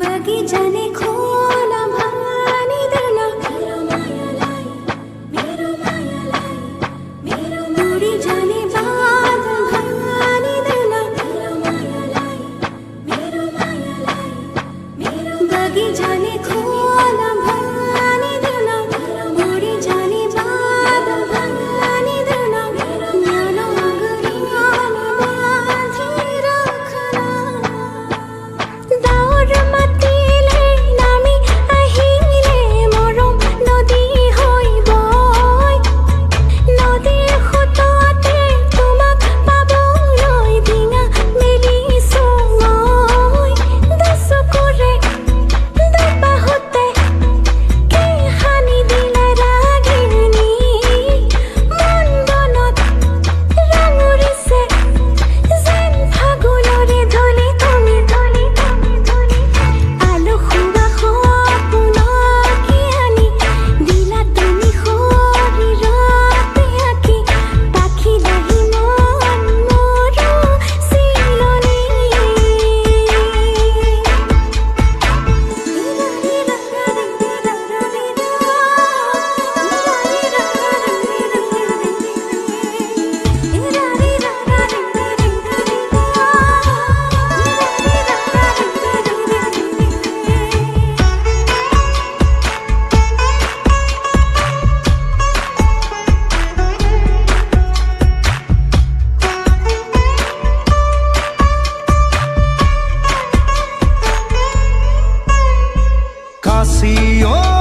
बगीचाने खोला भानी देना उड़ी जाने बादल भानी देना बगीचाने खोला भानी देना उड़ी जाने बादल भानी देना ज्ञानो अगरान बांधे रखना दाउर मातिले नामी আহিলে মৰম নদী হৈ বয় নদীৰ সোঁততে তোমাক পাবলৈ ডিঙা মেলিছো মই দুচকুৰে দুবাহুতে কি সানি দিলে ৰাগিনী মন বনত ৰং উৰিছে যেন ফাগুনৰে ধূলি তুমি আলো খুৱা সপোনকে আনি দিলা তুমি শৰীৰতে আঁকি পাখি লাহি মন মোৰো চিলনি Casio